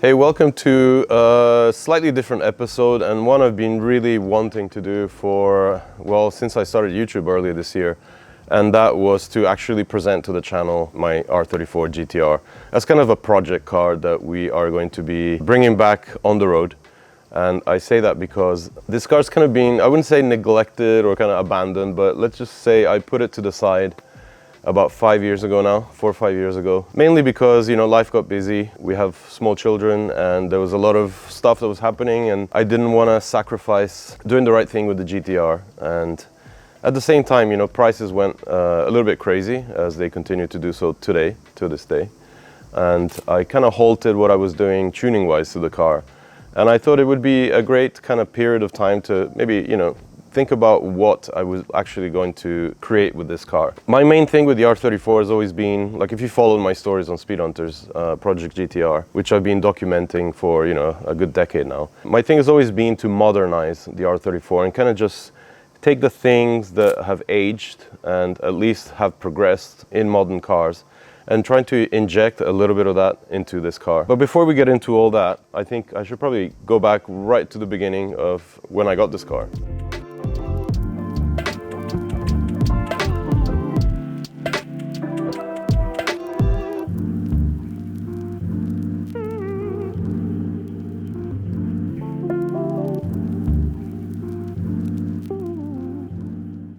Hey, welcome to a slightly different episode, and one I've been really wanting to do for, well, since I started YouTube earlier this year. And that was to actually present to the channel my R34 GT-R. That's kind of a project car that we are going to be bringing back on the road. And I say that because this car's kind of been, I wouldn't say neglected or kind of abandoned, but let's just say I put it to the side about 5 years ago now, 4 or 5 years ago. Mainly because, you know, life got busy. We have small children and there was a lot of stuff that was happening, and I didn't want to sacrifice doing the right thing with the GTR. And at the same time, you know, prices went a little bit crazy, as they continue to do so today, to this day. And I kind of halted what I was doing tuning-wise to the car. And I thought it would be a great kind of period of time to maybe, you know, think about what I was actually going to create with this car. My main thing with the R34 has always been, like if you followed my stories on Speed Hunters, Project GTR, which I've been documenting for, you know, a good decade now. My thing has always been to modernize the R34 and kind of just take the things that have aged and at least have progressed in modern cars and trying to inject a little bit of that into this car. But before we get into all that, I think I should probably go back right to the beginning of when I got this car.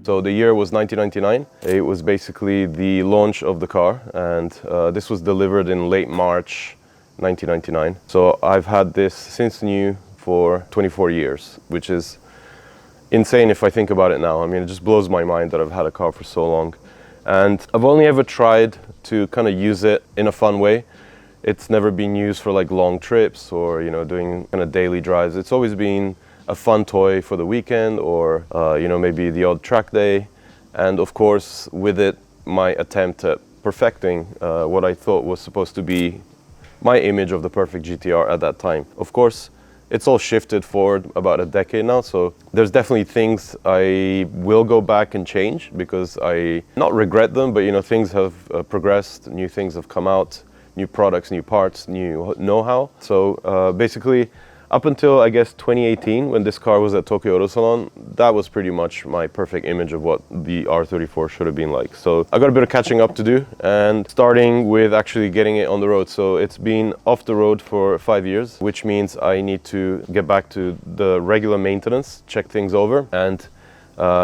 So the year was 1999. It was basically the launch of the car, and this was delivered in late March 1999. So I've had this since new for 24 years, which is insane if I think about it now. I mean, it just blows my mind that I've had a car for so long. And I've only ever tried to kind of use it in a fun way. It's never been used for like long trips or, you know, doing kind of daily drives. It's always been a fun toy for the weekend or, you know, maybe the odd track day. And of course, with it, my attempt at perfecting what I thought was supposed to be my image of the perfect GTR at that time. Of course, it's all shifted forward about a decade now, so there's definitely things I will go back and change because I not regret them, but, you know, things have progressed, new things have come out, new products, new parts, new know-how. So basically, up until, I guess, 2018, when this car was at Tokyo Auto Salon, that was pretty much my perfect image of what the R34 should have been like. So I got a bit of catching up to do, and starting with actually getting it on the road. So it's been off the road for 5 years, which means I need to get back to the regular maintenance, check things over, and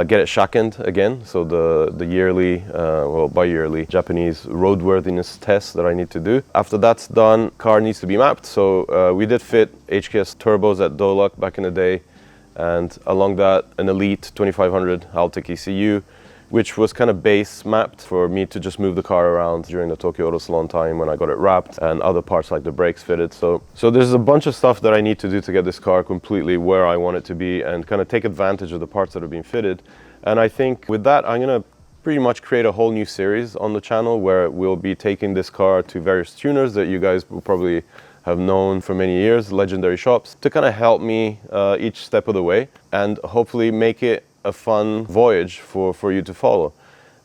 get it shakened again. So the yearly, well, bi-yearly Japanese roadworthiness test that I need to do. After that's done, car needs to be mapped. So we did fit HKS turbos at Dolak back in the day, and along that an Elite 2500 Haltech ECU, which was kind of base mapped for me to just move the car around during the Tokyo Auto Salon time when I got it wrapped, and other parts like the brakes fitted. So there's a bunch of stuff that I need to do to get this car completely where I want it to be and kind of take advantage of the parts that have been fitted. And I think with that, I'm gonna pretty much create a whole new series on the channel where we'll be taking this car to various tuners that you guys will probably have known for many years, legendary shops, to kind of help me each step of the way and hopefully make it a fun voyage for you to follow.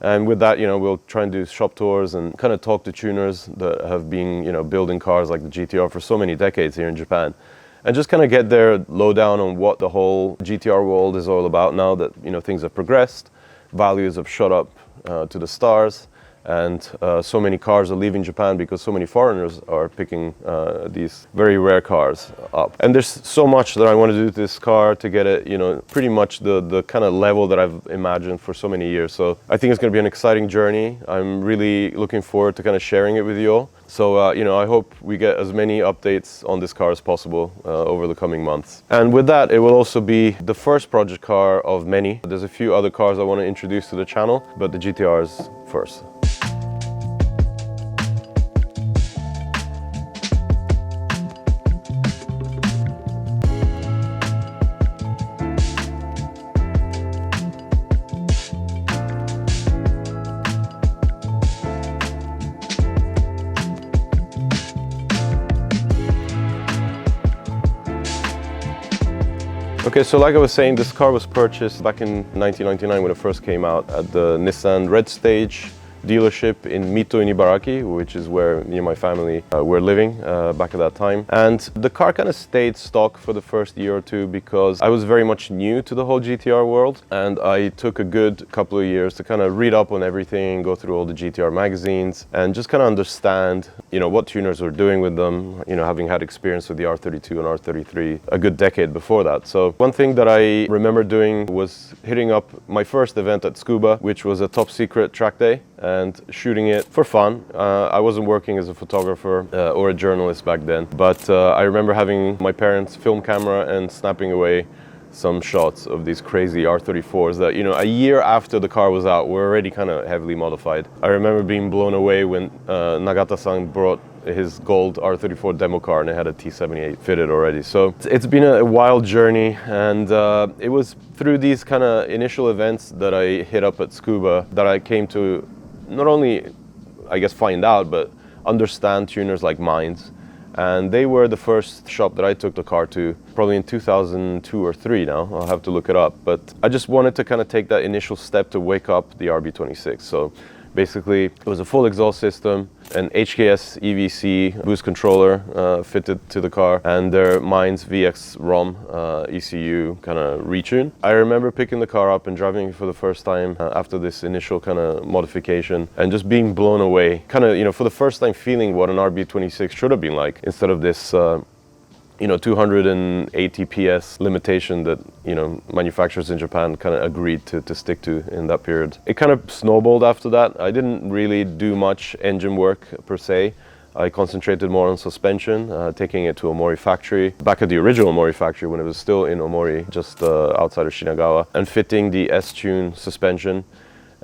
And with that, you know, we'll try and do shop tours and kind of talk to tuners that have been, you know, building cars like the GTR for so many decades here in Japan, and just kind of get their lowdown on what the whole GTR world is all about now that, you know, things have progressed, values have shot up to the stars, and so many cars are leaving Japan because so many foreigners are picking these very rare cars up. And there's so much that I want to do to this car to get it, you know, pretty much the kind of level that I've imagined for so many years. So I think it's going to be an exciting journey. I'm really looking forward to kind of sharing it with you all. So, you know, I hope we get as many updates on this car as possible over the coming months. And with that, it will also be the first project car of many. There's a few other cars I want to introduce to the channel, but the GTR is first. Okay, so like I was saying, this car was purchased back in 1999 when it first came out at the Nissan Red Stage dealership in Mito in Ibaraki, which is where me and my family were living back at that time. And the car kind of stayed stock for the first year or two because I was very much new to the whole GTR world, and I took a good couple of years to kind of read up on everything, go through all the GTR magazines, and just kind of understand, you know, what tuners were doing with them, you know, having had experience with the R32 and R33 a good decade before that. So one thing that I remember doing was hitting up my first event at Scuba, which was a top secret track day, and shooting it for fun. I wasn't working as a photographer or a journalist back then, but I remember having my parents' film camera and snapping away some shots of these crazy R34s that, you know, a year after the car was out, were already kind of heavily modified. I remember being blown away when Nagata-san brought his gold R34 demo car and it had a T78 fitted already. So it's been a wild journey, and it was through these kind of initial events that I hit up at Scuba that I came to not only, I guess, find out, but understand tuners like Minds. And they were the first shop that I took the car to, probably in 2002 or 3 now. I'll have to look it up. But I just wanted to kind of take that initial step to wake up the RB26. So basically, it was a full exhaust system, an HKS EVC boost controller fitted to the car, and their Minds VX ROM ECU kind of retune. I remember picking the car up and driving it for the first time after this initial kind of modification, and just being blown away. Kind of, you know, for the first time feeling what an RB26 should have been like, instead of this you know, 280 PS limitation that, you know, manufacturers in Japan kind of agreed to stick to in that period. It kind of snowballed after that. I didn't really do much engine work per se. I concentrated more on suspension, taking it to Omori factory, back at the original Omori factory when it was still in Omori, just outside of Shinagawa, and fitting the S-Tune suspension.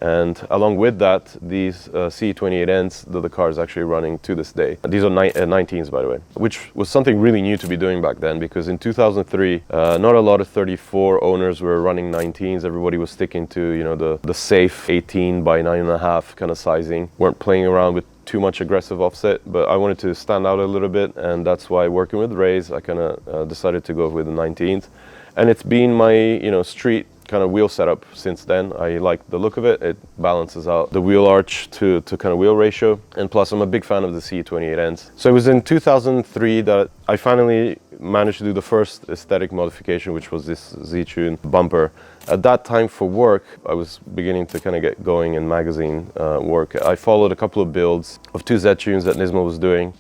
And along with that, these C28Ns that the car is actually running to this day. These are 19s, by the way, which was something really new to be doing back then, because in 2003, not a lot of 34 owners were running 19s. Everybody was sticking to, you know, the safe 18 by 9.5 kind of sizing. Weren't playing around with too much aggressive offset, but I wanted to stand out a little bit, and that's why, working with Rays, I kind of decided to go with the 19s. And it's been my, you know, street kind of wheel setup since then. I like the look of it. It balances out the wheel arch to kind of wheel ratio, and plus I'm a big fan of the C28Ns. So it was in 2003 that I finally managed to do the first aesthetic modification, which was this Z-Tune bumper. At that time, for work, I was beginning to kind of get going in magazine work. I followed a couple of builds of 2 Z-Tunes that Nismo was doing,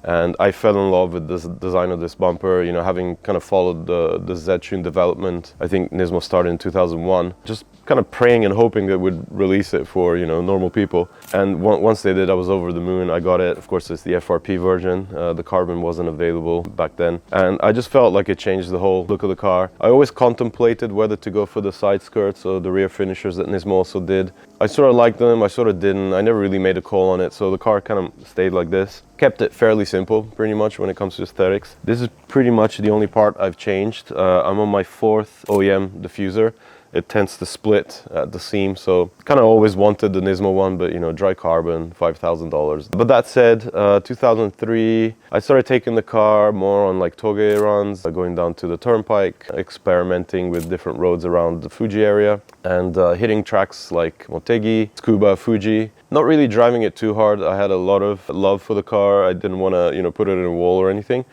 and I fell in love with the design of this bumper, you know, having kind of followed the Z-Tune development. I think Nismo started in 2001, just kind of praying and hoping that we'd release it for, you know, normal people. And once they did, I was over the moon. I got it. Of course, it's the FRP version. The carbon wasn't available back then. And I just felt like it changed the whole look of the car. I always contemplated whether to go for the side skirts or the rear finishers that Nismo also did. I sort of liked them, I sort of didn't. I never really made a call on it, so the car kind of stayed like this. Kept it fairly simple, pretty much, when it comes to aesthetics. This is pretty much the only part I've changed. I'm on my 4th OEM diffuser. It tends to split at the seam, so kind of always wanted the Nismo one, but, you know, dry carbon, $5,000. But that said, 2003, I started taking the car more on like toge runs, going down to the turnpike, experimenting with different roads around the Fuji area, and hitting tracks like Motegi, Tsukuba, Fuji. Not really driving it too hard. I had a lot of love for the car. I didn't want to, you know, put it in a wall or anything.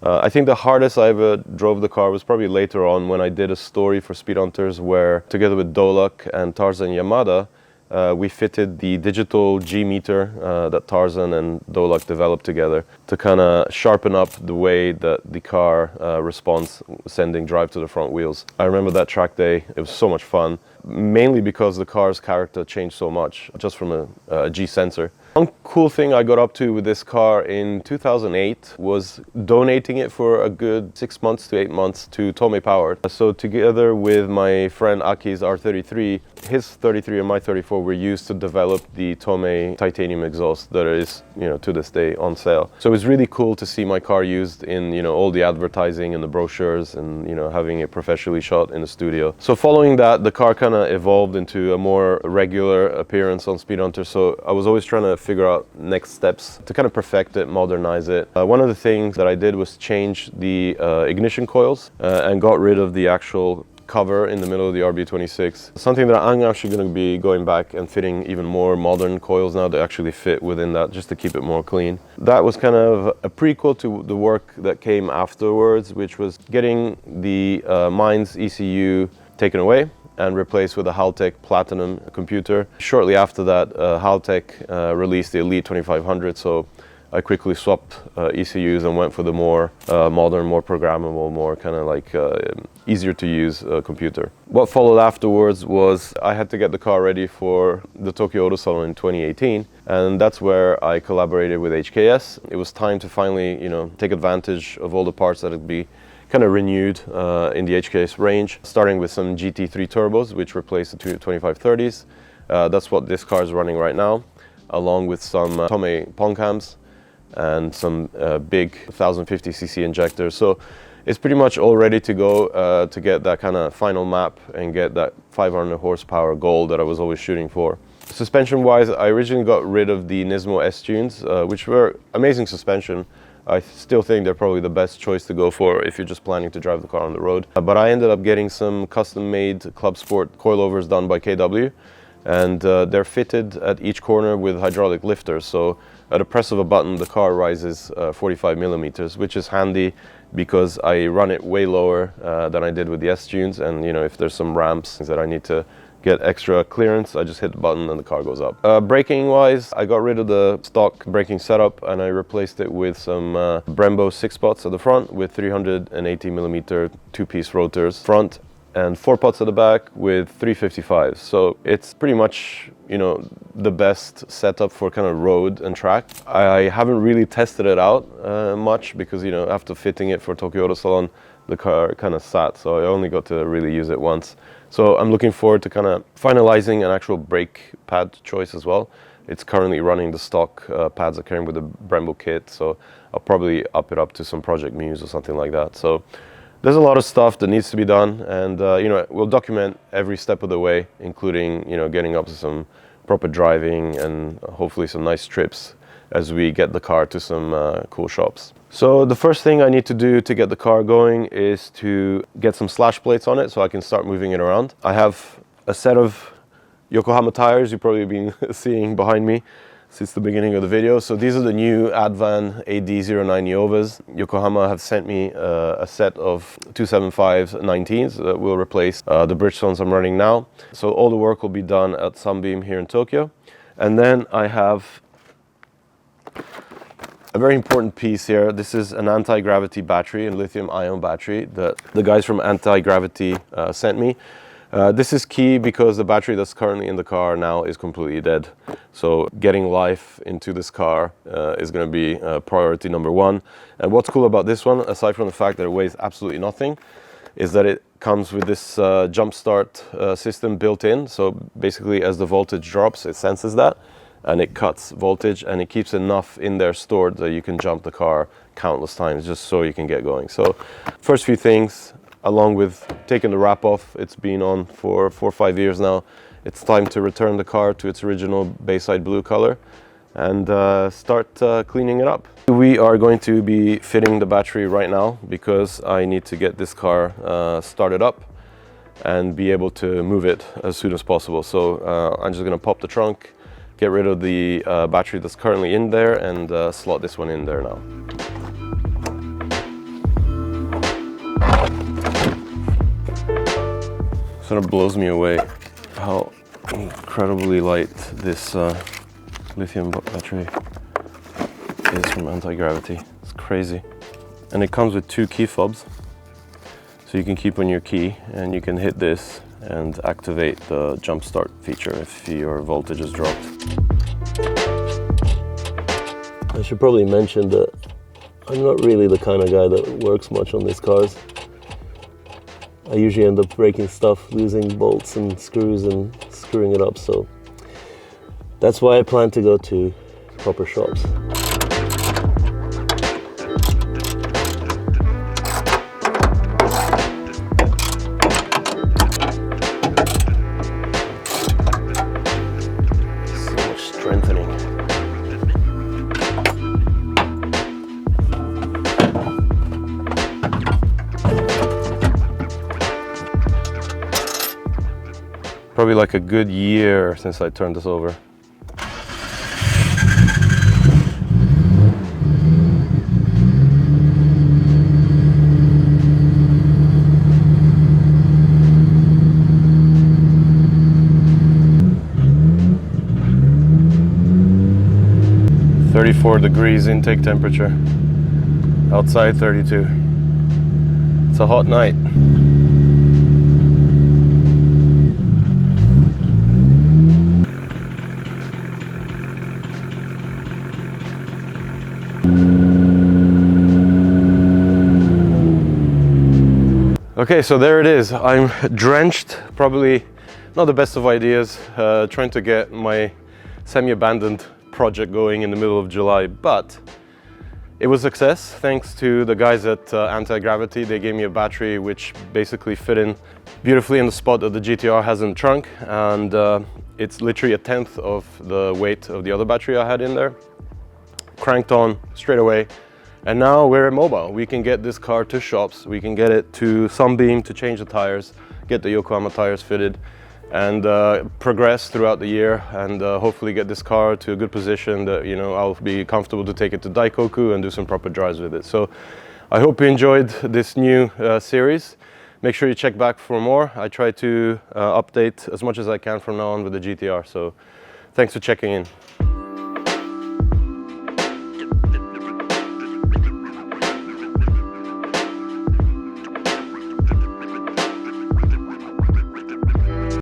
I think the hardest I ever drove the car was probably later on, when I did a story for Speed Hunters where, together with Dolak and Tarzan Yamada, we fitted the digital G meter that Tarzan and Dolak developed together to kind of sharpen up the way that the car responds sending drive to the front wheels. I remember that track day. It was so much fun, mainly because the car's character changed so much just from a G sensor. One cool thing I got up to with this car in 2008 was donating it for a good 6 months to 8 months to Tomei Power. So together with my friend Aki's R33, his 33 and my 34 were used to develop the Tomei titanium exhaust that is, you know, to this day on sale. So it was really cool to see my car used in, you know, all the advertising and the brochures, and, you know, having it professionally shot in the studio. So following that, the car kind of evolved into a more regular appearance on Speed Hunter. So I was always trying to figure out next steps to kind of perfect it, modernize it. One of the things that I did was change the ignition coils and got rid of the actual cover in the middle of the RB26. Something that I'm actually going to be going back and fitting even more modern coils now that actually fit within that, just to keep it more clean. That was kind of a prequel to the work that came afterwards, which was getting the Minds ECU taken away and replaced with a Haltech Platinum computer. Shortly after that, Haltech released the Elite 2500, so I quickly swapped ECUs and went for the more modern, more programmable, more kind of like easier to use computer. What followed afterwards was I had to get the car ready for the Tokyo Auto Salon in 2018, and that's where I collaborated with HKS. It was time to finally, you know, take advantage of all the parts that would be kind of renewed in the HKS range, starting with some GT3 turbos, which replaced the 2530s. That's what this car is running right now, along with some Tomei Pong cams and some big 1050cc injectors. So it's pretty much all ready to go to get that kind of final map and get that 500 horsepower goal that I was always shooting for. Suspension wise, I originally got rid of the Nismo S-Tunes, which were amazing suspension. I still think they're probably the best choice to go for if you're just planning to drive the car on the road. But I ended up getting some custom-made Club Sport coilovers done by KW, and they're fitted at each corner with hydraulic lifters. So at a press of a button, the car rises 45 millimeters, which is handy because I run it way lower than I did with the S-Tunes. And you know, if there's some ramps that I need to get extra clearance, I just hit the button and the car goes up. Braking wise, I got rid of the stock braking setup and I replaced it with some Brembo 6-pots at the front with 380 millimeter two-piece rotors front, and 4-pots at the back with 355s. So it's pretty much, you know, the best setup for kind of road and track. I haven't really tested it out much because, you know, after fitting it for Tokyo Auto Salon, the car kind of sat, so I only got to really use it once. So I'm looking forward to kind of finalizing an actual brake pad choice as well. It's currently running the stock pads that came with the Brembo kit, so I'll probably up it up to some Project Muse or something like that. So there's a lot of stuff that needs to be done, and you know, we'll document every step of the way, including, you know, getting up to some proper driving and hopefully some nice trips as we get the car to some cool shops. So the first thing I need to do to get the car going is to get some slash plates on it so I can start moving it around. I have a set of Yokohama tires you've probably been seeing behind me since the beginning of the video. So these are the new Advan AD09 Niovas. Yokohama have sent me a set of 275 19s that will replace the Bridgestones I'm running now. So all the work will be done at Sunbeam here in Tokyo. And then I have a very important piece here. This is an anti-gravity battery and lithium-ion battery that the guys from Anti-Gravity sent me. This is key because the battery that's currently in the car now is completely dead. So getting life into this car is going to be priority number one. And what's cool about this one, aside from the fact that it weighs absolutely nothing, is that it comes with this jump start system built in. So basically as the voltage drops, it senses that and it cuts voltage and it keeps enough in there stored that you can jump the car countless times just so you can get going. So first few things, along with taking the wrap off, it's been on for 4 or 5 years now. It's time to return the car to its original Bayside blue color and start cleaning it up. We are going to be fitting the battery right now because I need to get this car started up and be able to move it as soon as possible. So I'm just going to pop the trunk, get rid of the battery that's currently in there, and slot this one in there now. Sort of blows me away how incredibly light this lithium battery is from Anti-Gravity. It's crazy. And it comes with 2 key fobs, so you can keep on your key and you can hit this and activate the jump start feature if your voltage is dropped. I should probably mention that I'm not really the kind of guy that works much on these cars. I usually end up breaking stuff, losing bolts and screws and screwing it up, so that's why I plan to go to proper shops. So much strengthening. Probably like a good year since I turned this over. .34 degrees intake temperature. Outside 32. It's a hot night. Okay, so there it is. I'm drenched, probably not the best of ideas, trying to get my semi-abandoned project going in the middle of July, but it was a success thanks to the guys at Anti-Gravity. They gave me a battery which basically fit in beautifully in the spot that the GTR has in the trunk, and it's literally a tenth of the weight of the other battery I had in there. Cranked on straight away. And now we're mobile. We can get this car to shops, we can get it to Sunbeam to change the tires, get the Yokohama tires fitted, and progress throughout the year, and hopefully get this car to a good position that, you know, I'll be comfortable to take it to Daikoku and do some proper drives with it. So I hope you enjoyed this new series. Make sure you check back for more. I try to update as much as I can from now on with the GTR. So thanks for checking in.